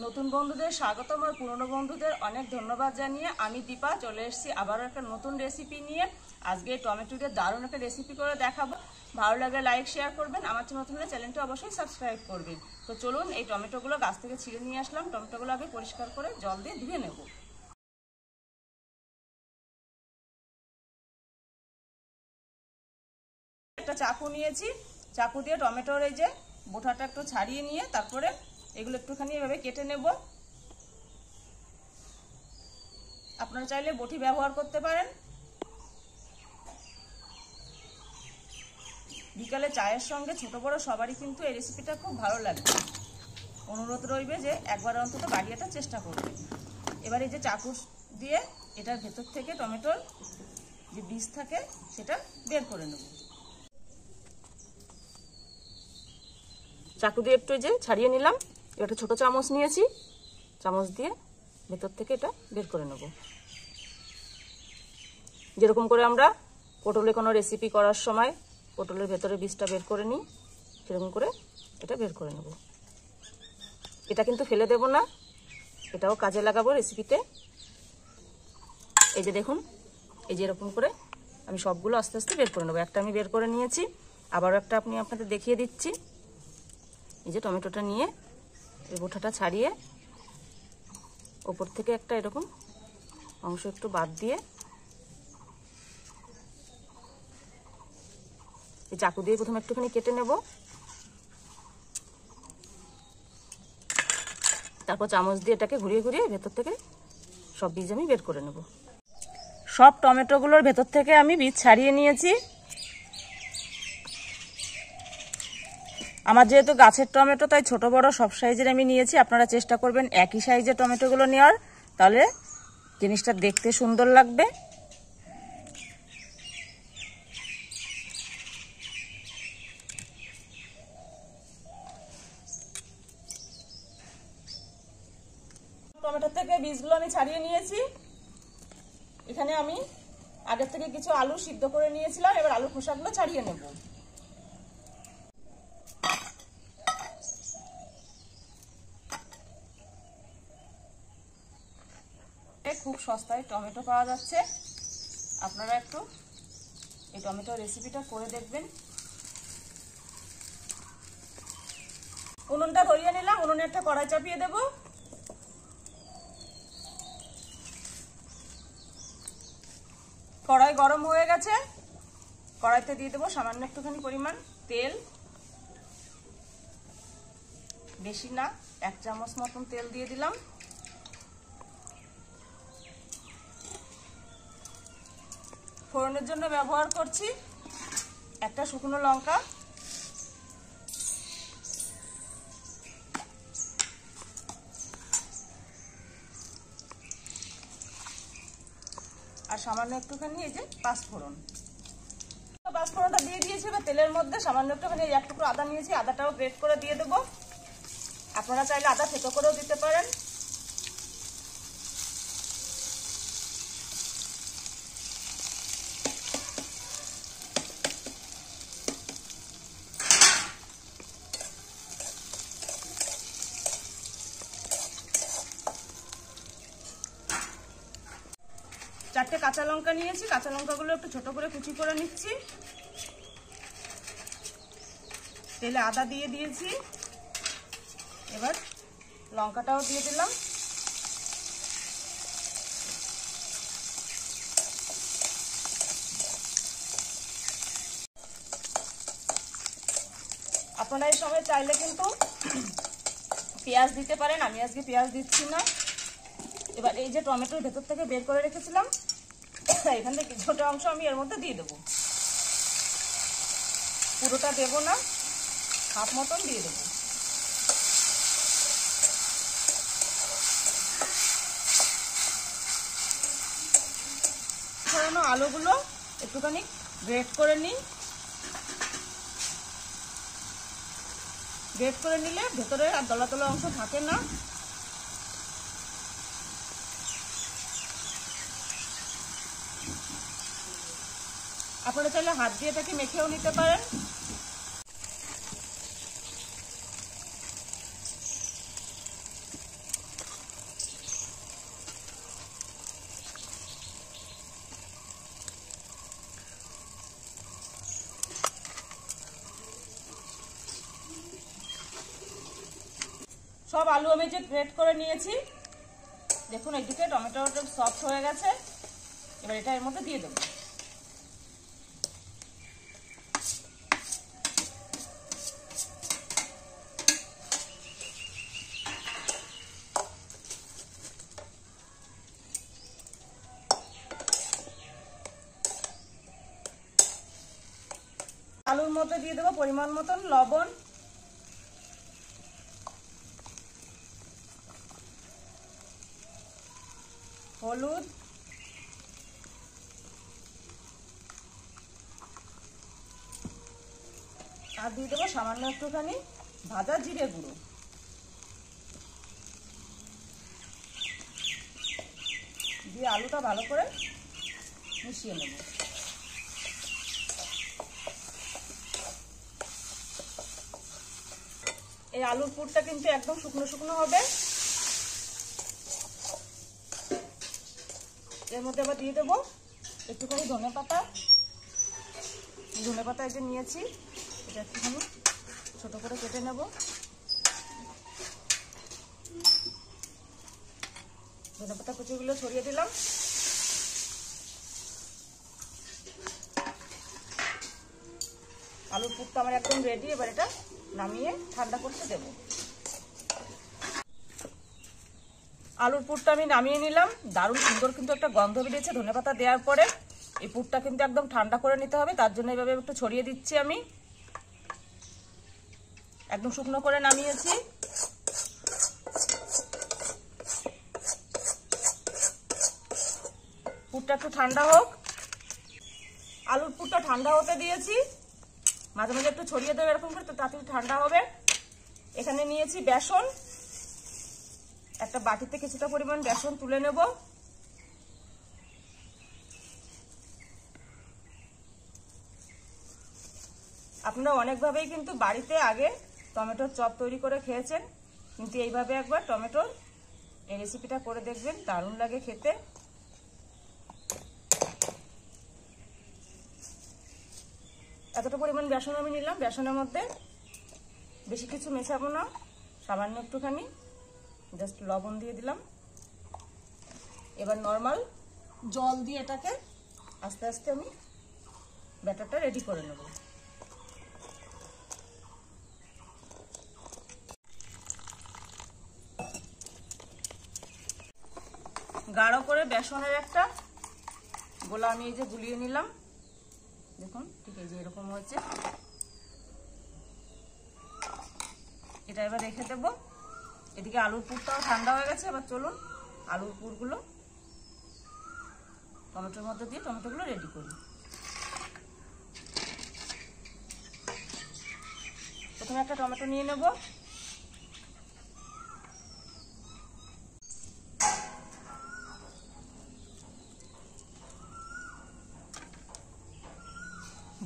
নতুন বন্ধুদের স্বাগতম আর পুরনো বন্ধুদের অনেক ধন্যবাদ জানিয়ে আমি দীপা চলে এসেছি আবারও একটা নতুন রেসিপি নিয়ে। আজকে টমেটো দিয়ে দারুণ একটা রেসিপি করে দেখাবো। ভালো লাগলে লাইক শেয়ার করবেন, আমার নতুন হলে চ্যানেলটা অবশ্যই সাবস্ক্রাইব করবেন। তো চলুন, এই টমেটোগুলো গাছ থেকে ছিঁড়ে নিয়ে আসলাম। টমেটোগুলো আগে পরিষ্কার করে জল দিয়ে ধুয়ে নেব। একটা চাকু নিয়েছি, চাকু দিয়ে টমেটোর এই যে বোটাটা একটু ছাড়িয়ে নিয়ে তারপরে এগুলো একটুখানি এভাবে কেটে নেব। আপনারা চাইলে বটি ব্যবহার করতে পারেন। বিকালে চায়ের সঙ্গে ছোট বড় সবারই কিন্তু এই রেসিপিটা খুব ভালো লাগবে। অনুরোধ রইবে যে একবার অন্তত বাড়িটা চেষ্টা করবেন। এবার এই যে চাকু দিয়ে এটার ভেতর থেকে টমেটোর যে বীজ থাকে সেটা বের করে নেব। চাকু দিয়ে একটু এই যে ছাড়িয়ে নিলাম। একটা ছোট চামচ নিয়েছি, চামচ দিয়ে ভেতর থেকে এটা বের করে নেব। যেরকম করে আমরা পটলে কোনো রেসিপি করার সময় পটলের ভেতরে বীজটা বের করে নিই, সেরকম করে এটা বের করে নেব। এটা কিন্তু ফেলে দেব না, এটাও কাজে লাগাবো রেসিপিতে। এই যে দেখুন, এই যে এরকম করে আমি সবগুলো আস্তে আস্তে বের করে নেবো। একটা আমি বের করে নিয়েছি, আবারও একটা আপনাদের দেখিয়ে দিচ্ছি। এই যে টমেটোটা নিয়ে এই বোঁটাটা ছাড়িয়ে ওপর থেকে একটা এরকম অংশ একটু বাদ দিয়ে এই চাকু দিয়ে প্রথমে একটুখানি কেটে নেব, তারপর চামচ দিয়ে এটাকে ঘুরিয়ে ঘুরিয়ে ভেতর থেকে সব বীজ আমি বের করে নেব। সব টমেটোগুলোর ভেতর থেকে আমি বীজ ছাড়িয়ে নিয়েছি। আমার যেহেতু গাছের টমেটো তাই ছোট বড় সব সাইজের আমি নিয়েছি। আপনারা চেষ্টা করবেন একই সাইজের টমেটোগুলো নেওয়ার, তাহলে জিনিসটা দেখতে সুন্দর লাগবে। টমেটো থেকে বীজগুলো আমি ছাড়িয়ে নিয়েছি। এখানে আমি আগের থেকে কিছু আলু সিদ্ধ করে নিয়েছিলাম, এবার আলু খোসাগুলো ছাড়িয়ে নেব। খুব সস্তায় টমেটো পাওয়া যাচ্ছে, আপনারা একটু এই টমেটো রেসিপিটা করে দেখবেন। উনুনটা ধরিয়ে নিলাম, উনুনে একটা কড়াই চাপিয়ে দেব। কড়াই গরম হয়ে গেছে, কড়াইতে দিয়ে দেবো সামান্য একটুখানি পরিমাণ তেল, বেশি না, 1 চামচ মতন তেল দিয়ে দিলাম। ফোড়নের জন্য ব্যবহার করছি একটা শুকনো লঙ্কা, আর সামান্য একটুখানি এই যে পাঁচফোড়ন। পাঁচফোড়নটা দিয়ে দিয়েছি। এবার তেলের মধ্যে সামান্য একটুখানি এক টুকরো আদা নিয়েছি, আদাটাও গ্রেট করে দিয়ে দেবো। আপনারা চাইলে আদা থেতো করেও দিতে পারেন। চারটে কাঁচা লঙ্কা নিয়েছি, কাঁচা লঙ্কাগুলো একটু ছোট করে কুচি করে নিচ্ছি। তেলে আদা দিয়ে দিয়েছি, এবার লঙ্কাটাও দিয়ে দিলাম। আপনারা এই সময় চাইলে কিন্তু পেঁয়াজ দিতে পারেন, আমি আজকে পেঁয়াজ দিচ্ছি না। এবার এই যে টমেটোর ভেতর থেকে বের করে রেখেছিলাম, এখান থেকে ছোট অংশ আমি এর মধ্যে দিয়ে দেবো। পুরোটা দেবো না, হাফ মতন দিয়ে দেবো। ছাড়ানো আলুগুলো একটুখানি গ্রেট করে নিই। গ্রেট করে নিলে ভেতরে আর দলা দলা অংশ থাকে না। আপনারা চাইলে হাত দিয়ে এটাকে মেখেও নিতে পারেন। সব আলু আমি যে গ্রেট করে নিয়েছি, দেখুন এইদিকে টমেটোটা সফট হয়ে গেছে। এবার এটা এর মধ্যে দিয়ে দেবো। আলুর মধ্যে দিয়ে দেবো পরিমাণ মতন লবণ, হলুদ, আর দিয়ে দেবো সামান্য একটুখানি ভাজা জিরে গুঁড়ো। দিয়ে আলুটা ভালো করে মিশিয়ে নেব। এই আলুর পুরটা কিন্তু একদম শুকনো শুকনো হবে। এর মধ্যে আবার দিয়ে দেবো একটুখানি ধনেপাতা। ধনেপাতা এই যে নিয়েছি, এটা একটুখানি ছোট করে কেটে নেব। ধনেপাতা কুচিগুলো ছড়িয়ে দিলাম। আলুর পুরটা আমার একদম রেডি। এবার এটা নামিয়ে ঠান্ডা করতে দেব। আলুর পুরটা আমি নামিয়ে নিলাম। দারুণ সুন্দর কিন্তু একটা গন্ধ বেরিয়েছে ধনেপাতা দেওয়ার পরে। এই পুরটা কিন্তু একদম ঠান্ডা করে নিতে হবে, তার জন্য এইভাবে একটু ছড়িয়ে দিচ্ছি। আমি একদম শুকনো করে নামিয়েছি। পুরটা একটু ঠান্ডা হোক। আলুর পুরটা ঠান্ডা হতে দিয়েছি। মাঝে মাঝে একটু ছড়িয়ে দেবো এরকম করে, তো তাড়াতাড়ি ঠান্ডা হবে। এখানে নিয়েছি বেসন। একটা বাটিতে কিছুটা পরিমাণ বেসন তুলে নেব। আপনারা অনেকভাবেই কিন্তু বাড়িতে আগে টমেটোর চপ তৈরি করে খেয়েছেন, কিন্তু এইভাবে একবার টমেটোর এই রেসিপিটা করে দেখবেন, দারুণ লাগে খেতে। এতটা পরিমাণ বেসন আমি নিলাম। বেসনের মধ্যে বেশি কিছু মেশাবো না, সামান্য একটুখানি জাস্ট লবণ দিয়ে দিলাম। এবার নর্মাল জল দিয়ে এটাকে আস্তে আস্তে আমি ব্যাটারটা রেডি করে নেব। গাঢ় করে বেসনের একটা গোলা আমি এই যে গুলিয়ে নিলাম। দেখুন ঠিক এই যে এরকম হয়েছে। এটা এবার রেখে দেবো। এদিকে আলুর পুরটাও ঠান্ডা হয়ে গেছে। এবার চলুন আলুর পুরগুলো টমেটোর মধ্যে দিয়ে টমেটোগুলো রেডি করি। প্রথমে একটা টমেটো নিয়ে নেব।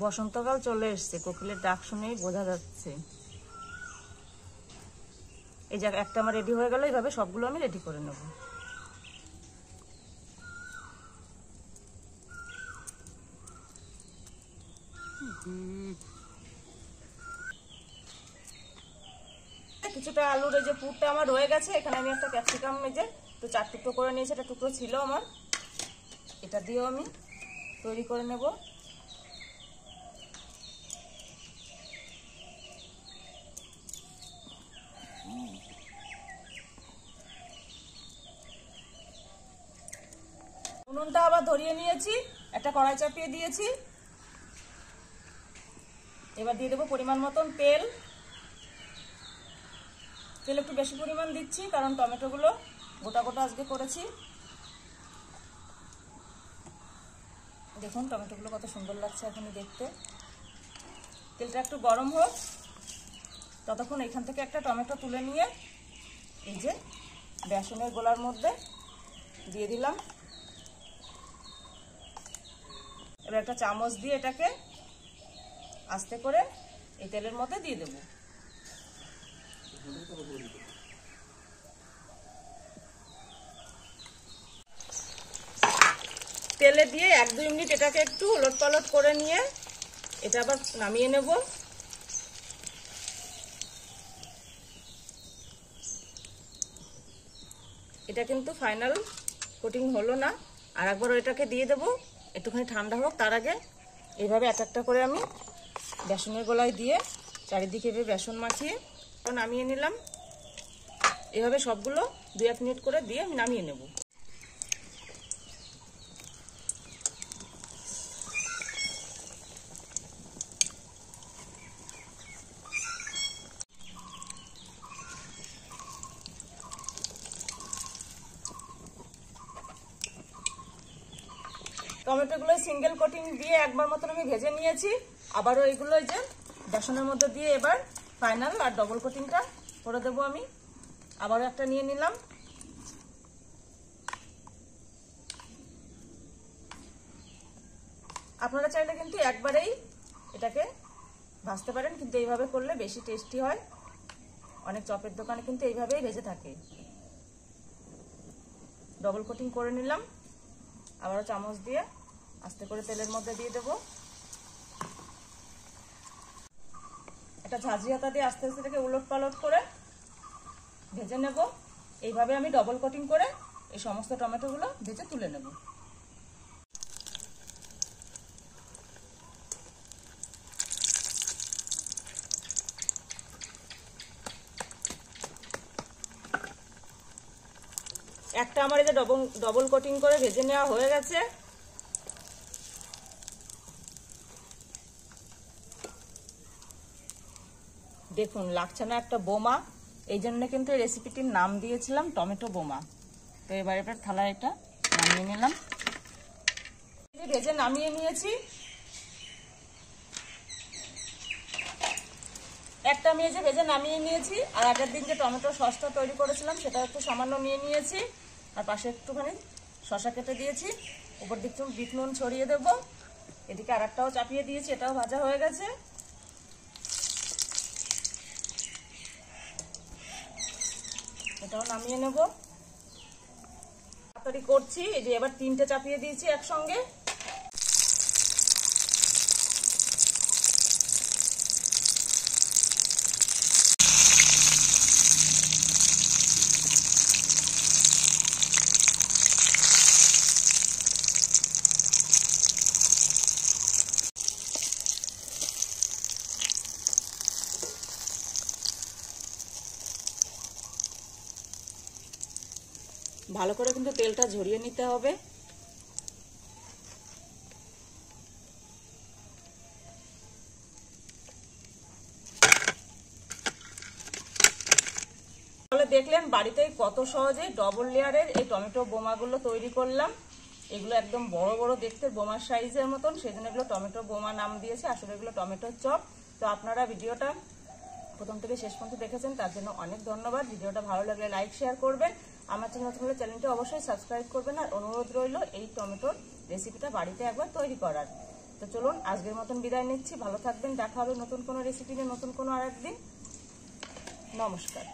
বসন্তকাল চলে এসছে, কোকিলের ডাক শুনেই বোঝা যাচ্ছে। এই যে একটা আমার রেডি হয়ে গেল। এইভাবে সবগুলো আমি রেডি করে নেব। কিছুটা আলুর এই যে পুরটা আমার রয়ে গেছে। এখানে আমি একটা ক্যাপসিকাম এই যে তো 4 টুকরো করে নিয়েছি। এটা টুকরো ছিল আমার, এটা দিয়েও আমি তৈরি করে নেব। উনুনটা আবার ধরিয়ে নিয়েছি, একটা কড়াই চাপিয়ে দিয়েছি। এবার দিয়ে দেবো পরিমাণ মতন তেল। তেল একটু বেশি পরিমাণ দিচ্ছি, কারণ টমেটোগুলো গোটা গোটা আজকে করেছি। দেখুন টমেটোগুলো কত সুন্দর লাগছে এখনই দেখতে। তেলটা একটু গরম হোক, ততক্ষণ এখান থেকে একটা টমেটো তুলে নিয়ে এই যে বেসনের গোলার মধ্যে দিয়ে দিলাম। এবার একটা চামচ দিয়ে এটাকে আস্তে করে এই তেলের মধ্যে দিয়ে দেব। তেলে দিয়ে 1-2 মিনিট এটাকে একটু উলট পালট করে নিয়ে এটা আবার নামিয়ে নেব। এটা কিন্তু ফাইনাল কোটিং হলো না, আর একবার এটাকে দিয়ে দেবো একটুখানি ঠান্ডা হোক। তার আগে এইভাবে এক একটা করে আমি বেসনের গোলায় দিয়ে চারিদিকে এভাবে বেসন মাখিয়ে নামিয়ে নিলাম। এভাবে সবগুলো 2-1 মিনিট করে দিয়ে আমি নামিয়ে নেব। টমেটোগুলো সিঙ্গেল কোটিং দিয়ে একবার মতন আমি ভেজে নিয়েছি। আবারও এইগুলো যে বেসনের মধ্যে দিয়ে এবার ফাইনাল আর ডবল কোটিংটা করে দেবো আমি। আবারও একটা নিয়ে নিলাম। আপনারা চাইলে কিন্তু একবারেই এটাকে ভাজতে পারেন, কিন্তু এইভাবে করলে বেশি টেস্টি হয়। অনেক চপের দোকানে কিন্তু এইভাবেই ভেজে থাকে। ডবল কোটিং করে নিলাম। আবারও চামচ দিয়ে আস্তে করে তেলের মধ্যে দিয়ে দেবো। এটা ঝাঁঝরি হাতা দিয়ে আস্তে আস্তে এটাকে উলট পালট করে ভেজে নেব। এইভাবে আমি ডবল কোটিং করে এই সমস্ত টমেটোগুলো ভেজে তুলে নেব। একটা আমার এই যে ডবল কোটিং করে ভেজে নেওয়া হয়ে গেছে। দেখুন লাগছে না একটা বোমা? এই জন্য কিন্তু এই রেসিপিটির নাম দিয়েছিলাম টমেটো বোমা। তো এবার এবার থালায় এটা নামিয়ে নিলাম। ভেজে নামিয়ে নিয়েছি। একটা আমি এই যে ভেজে নামিয়ে নিয়েছি, আর আগের দিন যে টমেটো সসটা তৈরি করেছিলাম সেটা একটু সামান্য নিয়ে নিয়েছি, আর পাশে একটুখানি শসা কেটে দিয়েছি। উপর দিকটা বিট নুন ছড়িয়ে দেব। এদিকে আর একটাও চাপিয়ে দিয়েছি, এটাও ভাজা হয়ে গেছে। এটাও নামিয়ে নেব। তাড়াতাড়ি করছি। এই যে এবার 3টে চাপিয়ে দিয়েছি একসঙ্গে। ভালো করে কিন্তু তেলটা ঝরিয়ে নিতে হবে। তাহলে দেখলেন বাড়িতেই কত সহজে ডবল লেয়ারের এই টমেটো বোমাগুলো তৈরি করলাম। এগুলো একদম বড় বড় দেখতে, বোমার সাইজের মতন, সেজন্য এগুলো টমেটো বোমা নাম দিয়েছে। আসলে এগুলো টমেটো চপ। তো আপনারা ভিডিওটা প্রথম থেকে শেষ পর্যন্ত দেখেছেন, তার জন্য অনেক ধন্যবাদ। ভিডিওটা ভালো লাগলে লাইক শেয়ার করবেন। আমার চ্যানেলটা অবশ্যই সাবস্ক্রাইব করবেন। আর অনুরোধ রইল এই টমেটোর রেসিপিটা বাড়িতে একবার তৈরি করার। তো চলুন আজকের মতন বিদায় নিচ্ছি। ভালো থাকবেন। দেখা হবে নতুন কোনো রেসিপি নিয়ে নতুন কোনো আরেকদিন। নমস্কার।